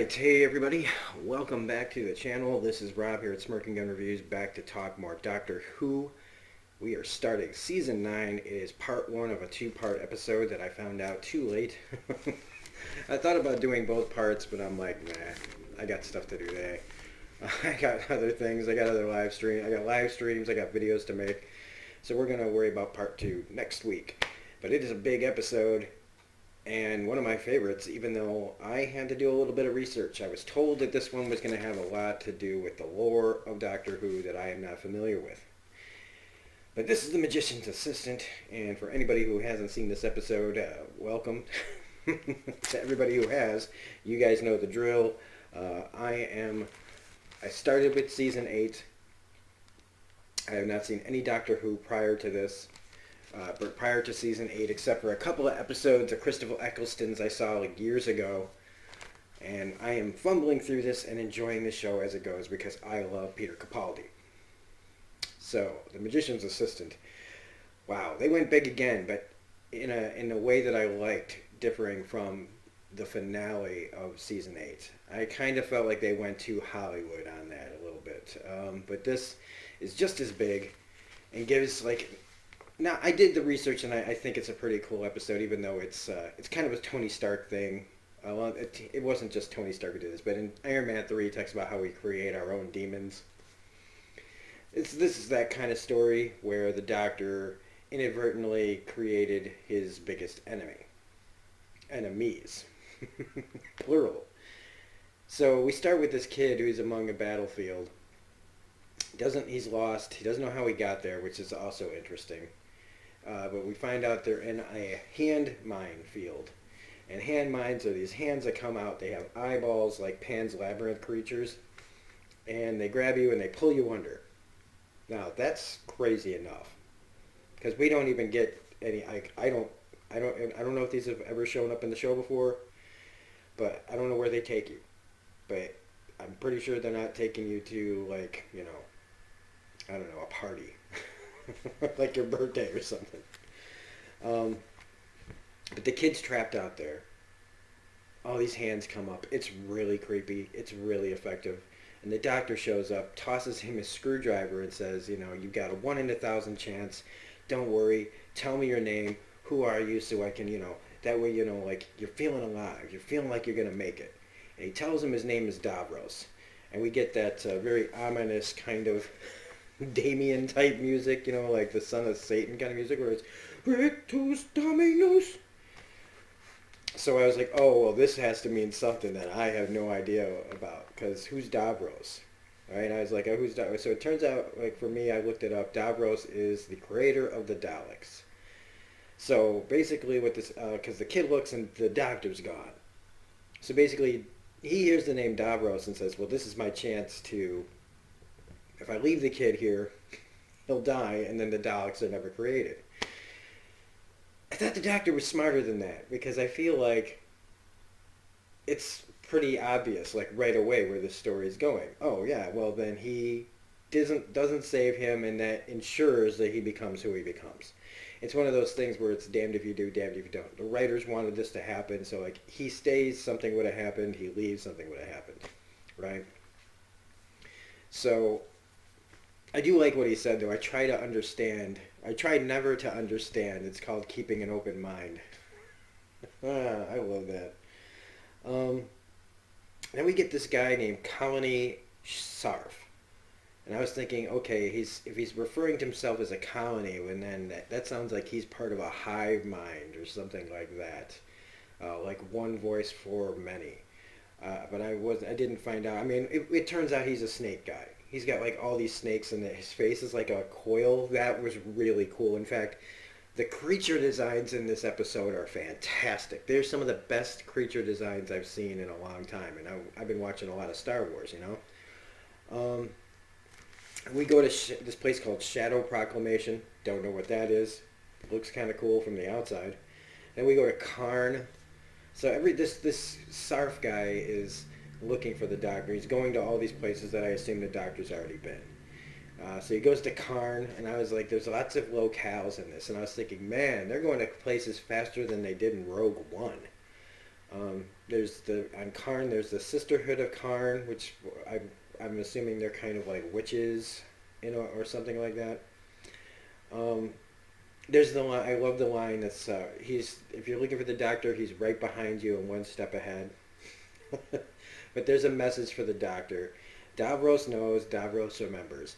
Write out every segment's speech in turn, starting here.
Alright, hey everybody, welcome back to the channel. This is Rob here at Smirking Gun Reviews, back to talk more Doctor Who. We are starting Season 9. It is part 1 of a 2-part episode that I found out too late. I thought about doing both parts, but I'm like, nah, I got stuff to do today. I got other things, I got other live streams, I got videos to make. So we're going to worry about part 2 next week. But it is a big episode. And one of my favorites, even though I had to do a little bit of research. I was told that this one was going to have a lot to do with the lore of Doctor Who that I am not familiar with. But this is The Magician's Assistant, and for anybody who hasn't seen this episode, welcome. To everybody who has, you guys know the drill. I started with Season 8. I have not seen any Doctor Who prior to this. But prior to Season 8, except for a couple of episodes of Christopher Eccleston's I saw like years ago. And I am fumbling through this and enjoying the show as it goes because I love Peter Capaldi. So, The Magician's Assistant. Wow, they went big again, but in a way that I liked, differing from the finale of Season 8. I kind of felt like they went too Hollywood on that a little bit. But this is just as big and gives like... Now, I did the research, and I think it's a pretty cool episode, even though it's kind of a Tony Stark thing. It wasn't just Tony Stark who did this, but in Iron Man 3, it talks about how we create our own demons. This is that kind of story where the Doctor inadvertently created his biggest enemies, plural. So we start with this kid who's among a battlefield. He's lost. He doesn't know how he got there, which is also interesting. But we find out they're in a hand mine field. And hand mines are these hands that come out. They have eyeballs like Pan's Labyrinth creatures. And they grab you and they pull you under. Now, that's crazy enough. Because we don't even get any... I don't know if these have ever shown up in the show before. But I don't know where they take you. But I'm pretty sure they're not taking you to, like, I don't know, a party. Like your birthday or something. But the kid's trapped out there. All these hands come up. It's really creepy. It's really effective. And the Doctor shows up, tosses him his screwdriver and says, you've got a 1 in 1,000 chance. Don't worry. Tell me your name. Who are you? So I can, that way, like you're feeling alive. You're feeling like you're going to make it. And he tells him his name is Davros. And we get that very ominous kind of Damien type music, like the Son of Satan kind of music where it's Rectus Dominus. So I was like, oh, well, this has to mean something that I have no idea about, because who's Davros? Right? I was like, oh, who's Davros? So it turns out, like for me, I looked it up, Davros is the creator of the Daleks. So basically what this, because the kid looks and the Doctor's gone. So basically he hears the name Davros and says, well, this is my chance to... If I leave the kid here, he'll die, and then the Daleks are never created. I thought the Doctor was smarter than that, because I feel like it's pretty obvious, like right away, where this story is going. Oh, yeah, well, then he doesn't save him, and that ensures that he becomes who he becomes. It's one of those things where it's damned if you do, damned if you don't. The writers wanted this to happen, so like he stays, something would have happened. He leaves, something would have happened, right? So... I do like what he said, though. I try to understand. I try never to understand. It's called keeping an open mind. I love that. Then we get this guy named Colony Sarf. And I was thinking, okay, if he's referring to himself as a colony, and then that sounds like he's part of a hive mind or something like that. Like one voice for many. But I didn't find out. I mean, it turns out he's a snake guy. He's got like all these snakes and his face is like a coil. That was really cool. In fact, the creature designs in this episode are fantastic. They're some of the best creature designs I've seen in a long time. And I've been watching a lot of Star Wars, We go to this place called Shadow Proclamation. Don't know what that is. Looks kind of cool from the outside. Then we go to Karn. So this Sarf guy is... looking for the Doctor. He's going to all these places that I assume the Doctor's already been. So he goes to Karn, and I was like, there's lots of locales in this. And I was thinking, man, they're going to places faster than they did in Rogue One. There's the on Karn. There's the Sisterhood of Karn, which I'm assuming they're kind of like witches, or something like that. Um, there's the line. I love the line that's he's if you're looking for the doctor, he's right behind you and one step ahead. But there's a message for the doctor. Davros knows. Davros remembers.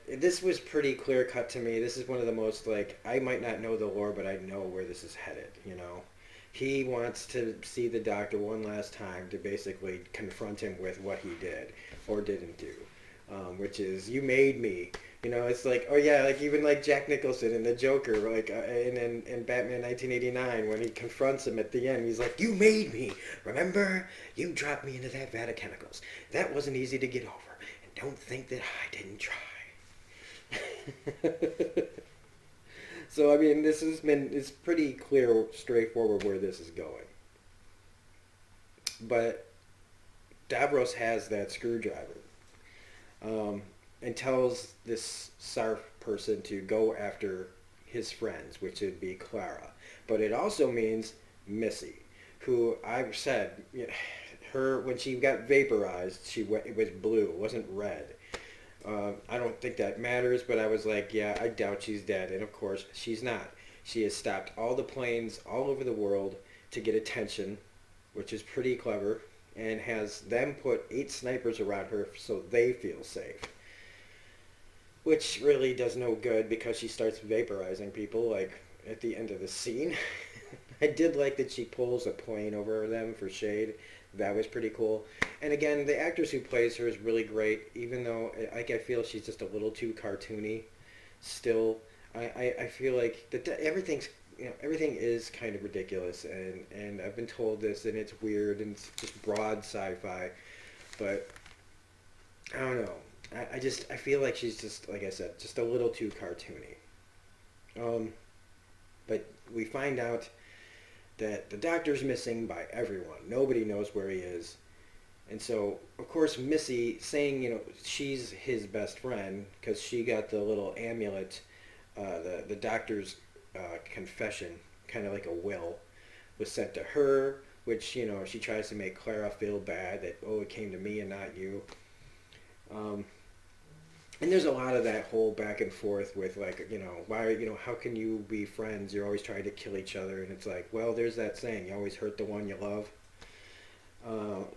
This was pretty clear cut to me. This is one of the most like I might not know the lore, but I know where this is headed. He wants to see the doctor one last time to basically confront him with what he did or didn't do, which is you made me. It's like, oh yeah, like even like Jack Nicholson in the Joker, like in Batman 1989 when he confronts him at the end, he's like, you made me. Remember, you dropped me into that vat of chemicals. That wasn't easy to get over, and don't think that I didn't try. So I mean, it's pretty clear, straightforward where this is going. But Davros has that screwdriver, and tells this Sarf person to go after his friends, which would be Clara. But it also means Missy, who I've said, her when she got vaporized, it was blue, it wasn't red. I don't think that matters, but I was like, yeah, I doubt she's dead. And of course, she's not. She has stopped all the planes all over the world to get attention, which is pretty clever, and has them put 8 snipers around her so they feel safe. Which really does no good because she starts vaporizing people, like, at the end of the scene. I did like that she pulls a plane over them for shade. That was pretty cool. And again, the actress who plays her is really great, even though I feel she's just a little too cartoony still. I feel like everything is kind of ridiculous, and I've been told this, and it's weird, and it's just broad sci-fi, but I don't know. I feel like she's just, like I said, just a little too cartoony. But we find out that the doctor's missing by everyone. Nobody knows where he is. And so, of course, Missy saying, she's his best friend because she got the little amulet, the doctor's confession, kind of like a will, was sent to her, which, she tries to make Clara feel bad that, oh, it came to me and not you. And there's a lot of that whole back and forth with like, why, how can you be friends? You're always trying to kill each other. And it's like, well, there's that saying, you always hurt the one you love.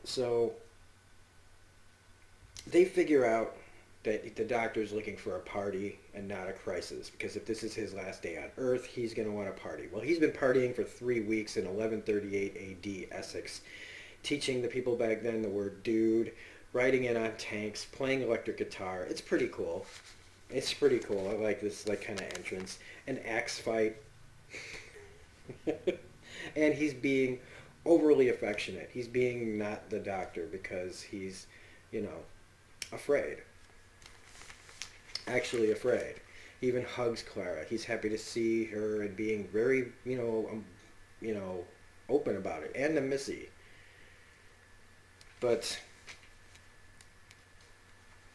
So they figure out that the doctor's looking for a party and not a crisis, because if this is his last day on Earth, he's going to want to party. Well, he's been partying for 3 weeks in 1138 AD Essex, teaching the people back then the word dude, riding in on tanks, playing electric guitar. It's pretty cool. It's pretty cool. I like this kind of entrance. An axe fight. And he's being overly affectionate. He's being not the doctor because he's, afraid. Actually afraid. He even hugs Clara. He's happy to see her and being very, open about it. And to Missy. But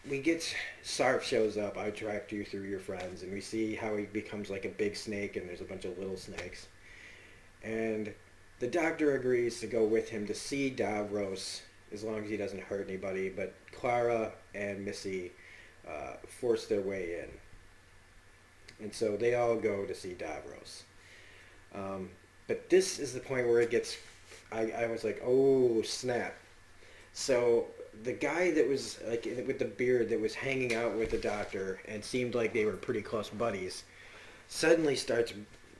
we get Sarf shows up. I tracked you through your friends, and we see how he becomes like a big snake, and there's a bunch of little snakes. And the doctor agrees to go with him to see Davros, as long as he doesn't hurt anybody. But Clara and Missy force their way in, and so they all go to see Davros. But this is the point where it gets. I was like, oh snap! So the guy that was like with the beard that was hanging out with the doctor and seemed like they were pretty close buddies suddenly starts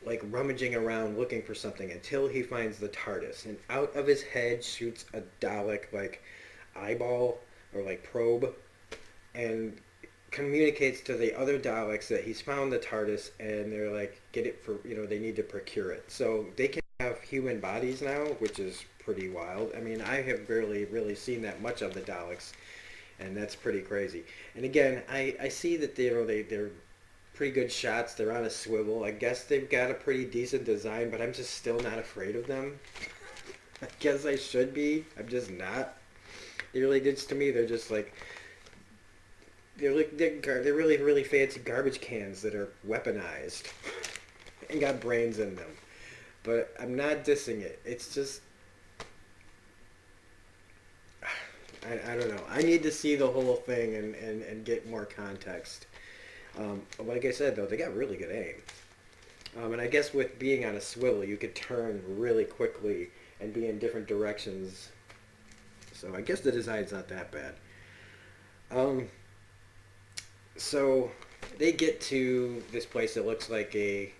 like rummaging around looking for something until he finds the TARDIS, and out of his head shoots a Dalek like eyeball or like probe and communicates to the other Daleks that he's found the TARDIS, and they're like, get it for, they need to procure it. So they can have human bodies now, which is pretty wild. I mean, I have barely really seen that much of the Daleks, and that's pretty crazy. And again, I see that they're pretty good shots. They're on a swivel. I guess they've got a pretty decent design, but I'm just still not afraid of them. I guess I should be. I'm just not. They really, to me, they're just like, they're really, really fancy garbage cans that are weaponized and got brains in them. But I'm not dissing it. It's just, I don't know. I need to see the whole thing and get more context. Like I said, though, they got really good aim. And I guess with being on a swivel, you could turn really quickly and be in different directions. So I guess the design's not that bad. Um, so they get to this place that looks like a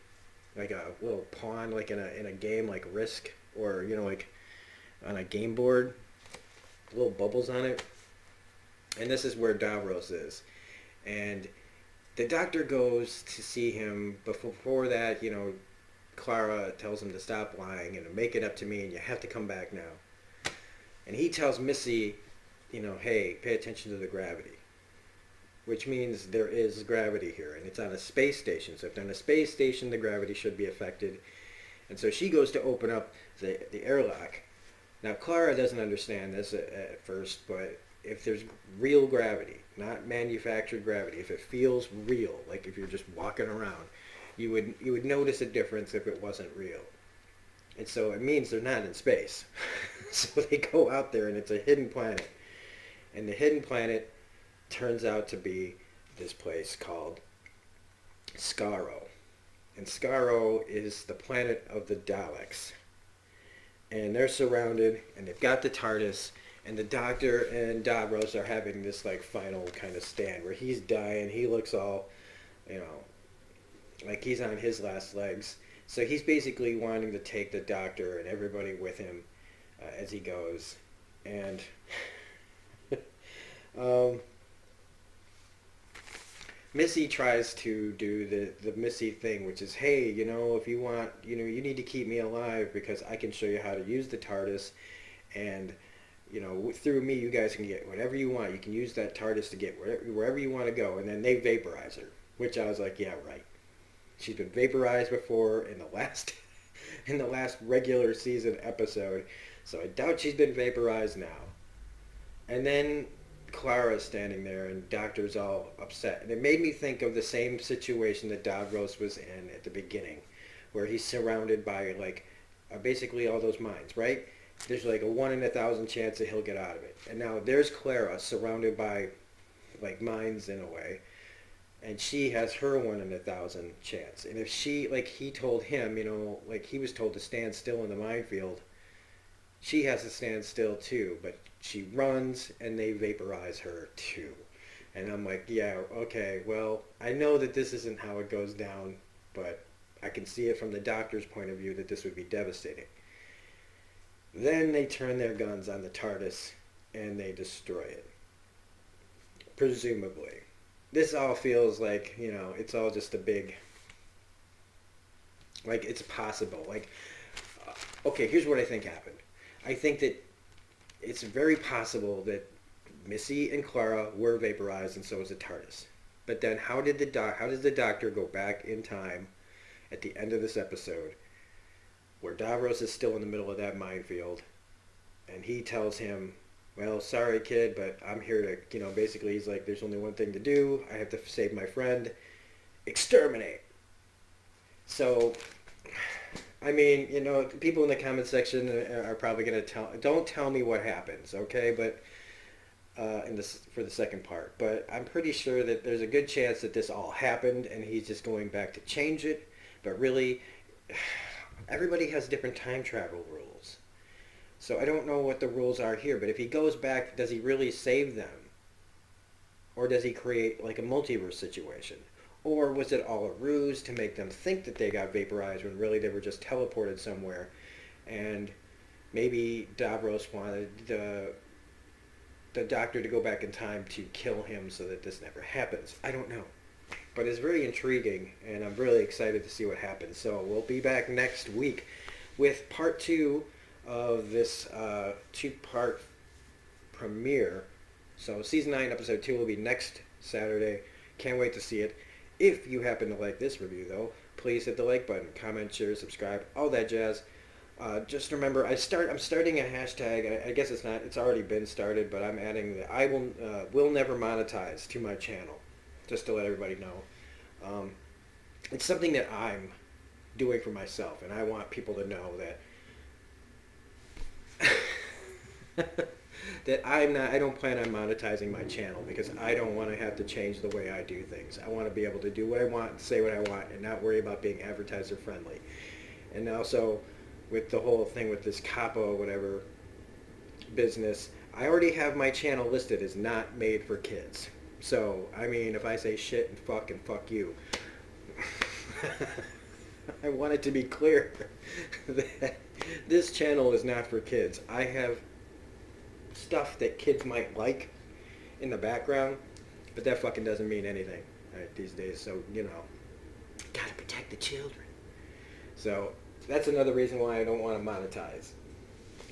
little pawn, like in a game like Risk, or like on a game board, little bubbles on it. And this is where Davros is. And the doctor goes to see him, but before that, Clara tells him to stop lying and to make it up to me, and you have to come back now. And he tells Missy, hey, pay attention to the gravity, which means there is gravity here, and it's on a space station. So if they're on a space station, the gravity should be affected. And so she goes to open up the airlock. Now, Clara doesn't understand this at first, but if there's real gravity, not manufactured gravity, if it feels real, like if you're just walking around, you would notice a difference if it wasn't real. And so it means they're not in space. So they go out there, and it's a hidden planet. And the hidden planet turns out to be this place called Skaro. And Skaro is the planet of the Daleks. And they're surrounded, and they've got the TARDIS, and the Doctor and Davros are having this like final kind of stand where he's dying. He looks all, like he's on his last legs. So he's basically wanting to take the Doctor and everybody with him as he goes. And Missy tries to do the Missy thing, which is, hey, if you want, you need to keep me alive because I can show you how to use the TARDIS, and through me, you guys can get whatever you want. You can use that TARDIS to get wherever you want to go, and then they vaporize her, which I was like, yeah, right. She's been vaporized before in the last in the last regular season episode, so I doubt she's been vaporized now. And then Clara's standing there, and Doctor's all upset. And it made me think of the same situation that Davros was in at the beginning, where he's surrounded by, basically all those mines, right? There's like a 1 in 1,000 chance that he'll get out of it. And now there's Clara surrounded by, mines in a way, and she has her 1 in 1,000 chance. And if she, he told him, he was told to stand still in the minefield, she has to stand still too, but she runs and they vaporize her too. And I'm like, yeah, okay, well, I know that this isn't how it goes down, but I can see it from the Doctor's point of view that this would be devastating. Then they turn their guns on the TARDIS and they destroy it. Presumably. This all feels like, it's all just a big, it's possible. Okay, here's what I think happened. I think that it's very possible that Missy and Clara were vaporized, and so was the TARDIS. But then how does the Doctor go back in time at the end of this episode, where Davros is still in the middle of that minefield, and he tells him, well, sorry, kid, but I'm here to, basically he's like, there's only one thing to do. I have to save my friend. Exterminate. So, I mean, people in the comment section are probably going to don't tell me what happens, okay? But for the second part. But I'm pretty sure that there's a good chance that this all happened and he's just going back to change it. But really, everybody has different time travel rules. So I don't know what the rules are here. But if he goes back, does he really save them? Or does he create a multiverse situation? Or was it all a ruse to make them think that they got vaporized when really they were just teleported somewhere? And maybe Davros wanted the Doctor to go back in time to kill him so that this never happens. I don't know. But it's very intriguing, and I'm really excited to see what happens. So we'll be back next week with part 2 of this 2-part premiere. So season 9, episode 2 will be next Saturday. Can't wait to see it. If you happen to like this review, though, please hit the like button, comment, share, subscribe, all that jazz. Just remember, I'm starting a hashtag. I guess it's already been started, but I'm adding the I will never monetize to my channel, just to let everybody know. It's something that I'm doing for myself, and I want people to know that that I don't plan on monetizing my channel because I don't want to have to change the way I do things. I want to be able to do what I want, say what I want, and not worry about being advertiser friendly. And also, with the whole thing with this capo whatever business, I already have my channel listed as not made for kids. So, I mean, if I say shit and fuck you, I want it to be clear that this channel is not for kids. I have stuff that kids might like in the background, but that fucking doesn't mean anything right, these days. So, you know, gotta protect the children. So, that's another reason why I don't want to monetize.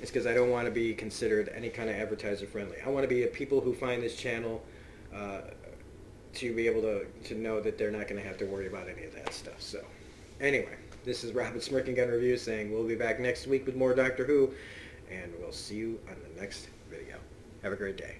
It's because I don't want to be considered any kind of advertiser friendly. I want to be a people who find this channel to be able to know that they're not going to have to worry about any of that stuff. So, anyway, this is Robin Smirking Gun Review saying we'll be back next week with more Doctor Who, and we'll see you on the next video. Have a great day.